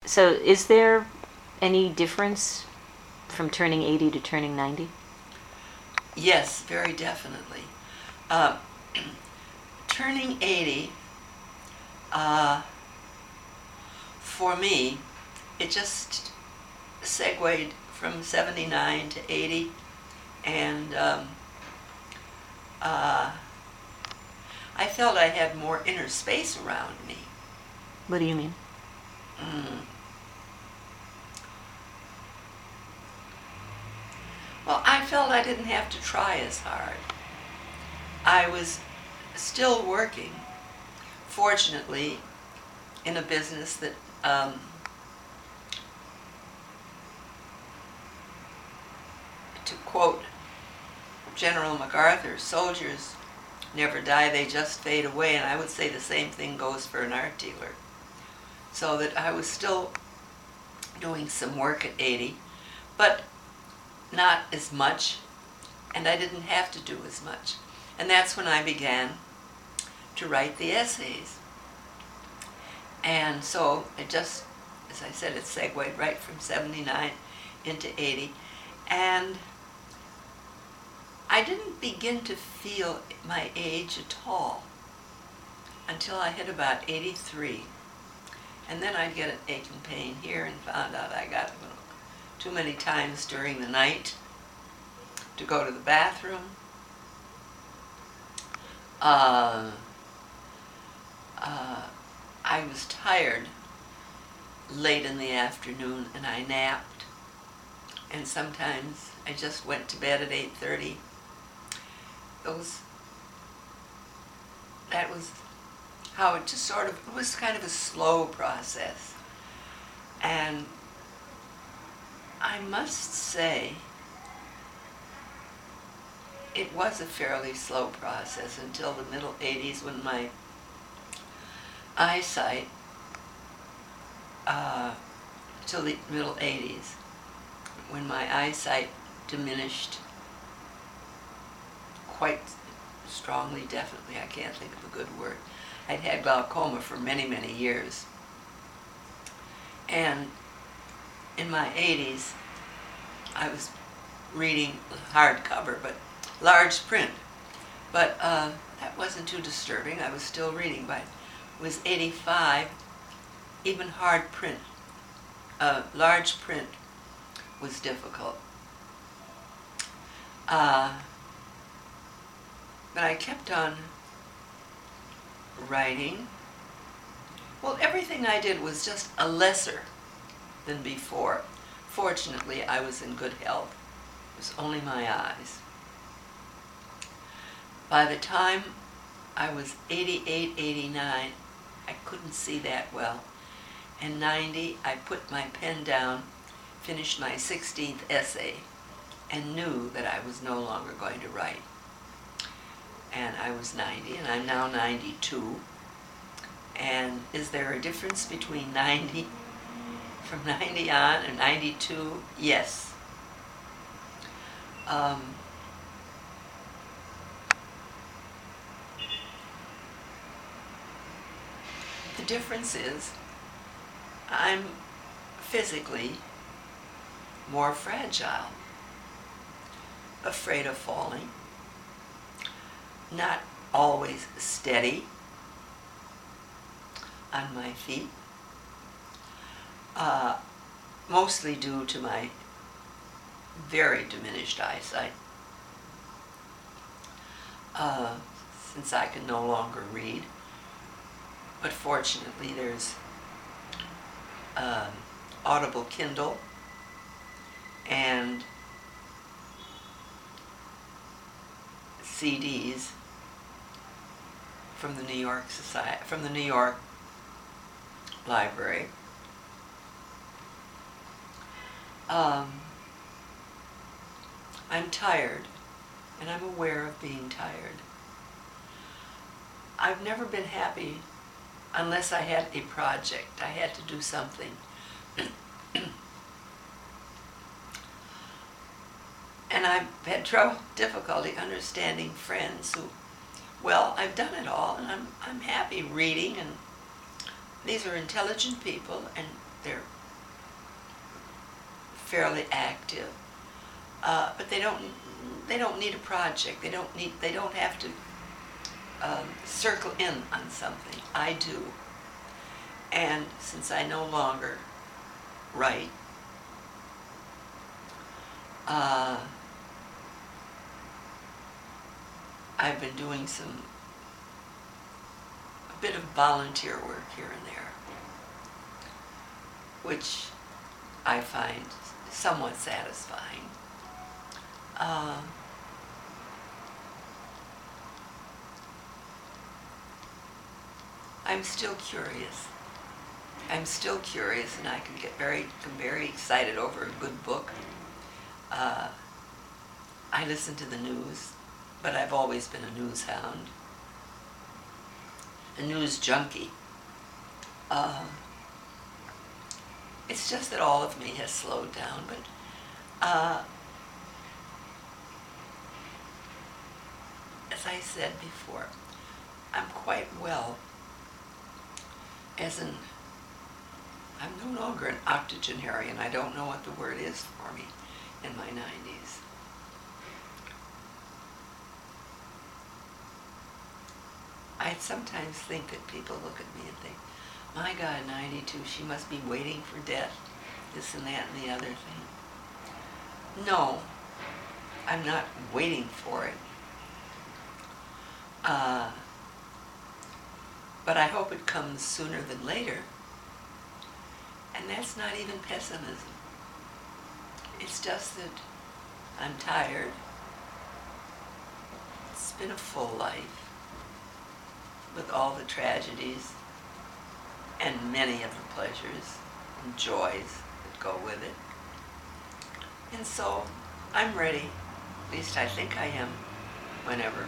So is there any difference from turning 80 to turning 90? Yes, very definitely. Uh, Turning 80, uh, for me, it just segued from 79 to 80, and uh, I felt I had more inner space around me. What do you mean? Mm. Well, I felt I didn't have to try as hard. I was still working, fortunately, in a business that, to quote General MacArthur, soldiers never die, they just fade away, and I would say the same thing goes for an art dealer. So that I was still doing some work at 80, but not as much, and I didn't have to do as much. And that's when I began to write the essays. And so it just, as I said, it segued right from 79 into 80. And I didn't begin to feel my age at all until I hit about 83. And then I'd get an aching pain here and found out I got too many times during the night to go to the bathroom. Uh, uh, I was tired late in the afternoon and I napped. And sometimes I just went to bed at 8:30. That was how it just sort of, it was kind of a slow process. And I must say, it was a fairly slow process until the middle 80s when my eyesight, till the middle 80s, when my eyesight diminished quite strongly, definitely. I can't think of a good word. I'd had glaucoma for many, many years. And in my 80s, I was reading hardcover, but large print. But that wasn't too disturbing. I was still reading. But it was 85, even hard print, large print was difficult. But I kept on writing. Well, everything I did was just a lesser than before. Fortunately, I was in good health. It was only my eyes. By the time I was 88, 89, I couldn't see that well. And 90, I put my pen down, finished my 16th essay, and knew that I was no longer going to write. And I was 90, and I'm now 92. And is there a difference between 90, from 90 on, and 92? Yes. The difference is I'm physically more fragile, afraid of falling, not always steady on my feet, mostly due to my very diminished eyesight, since I can no longer read. But fortunately, there's Audible Kindle and CDs from the New York Library. I'm tired, and I'm aware of being tired. I've never been happy unless I had a project. I had to do something. And I've had difficulty understanding friends who, well, I've done it all, and I'm happy reading, and these are intelligent people, and they're fairly active, but they don't need a project. They don't have to circle in on something. I do, and since I no longer write, I've been doing a bit of volunteer work here and there, which I find somewhat satisfying. I'm still curious. And I can get very excited over a good book. I listen to the news, but I've always been a news hound, a news junkie. It's just that all of me has slowed down, but as I said before, I'm quite well, I'm no longer an octogenarian. I don't know what the word is for me in my 90s. I sometimes think that people look at me and think, my God, 92, she must be waiting for death, this and that and the other thing. No, I'm not waiting for it. But I hope it comes sooner than later. And that's not even pessimism. It's just that I'm tired. It's been a full life with all the tragedies and many of the pleasures and joys that go with it. And so I'm ready, at least I think I am, whenever.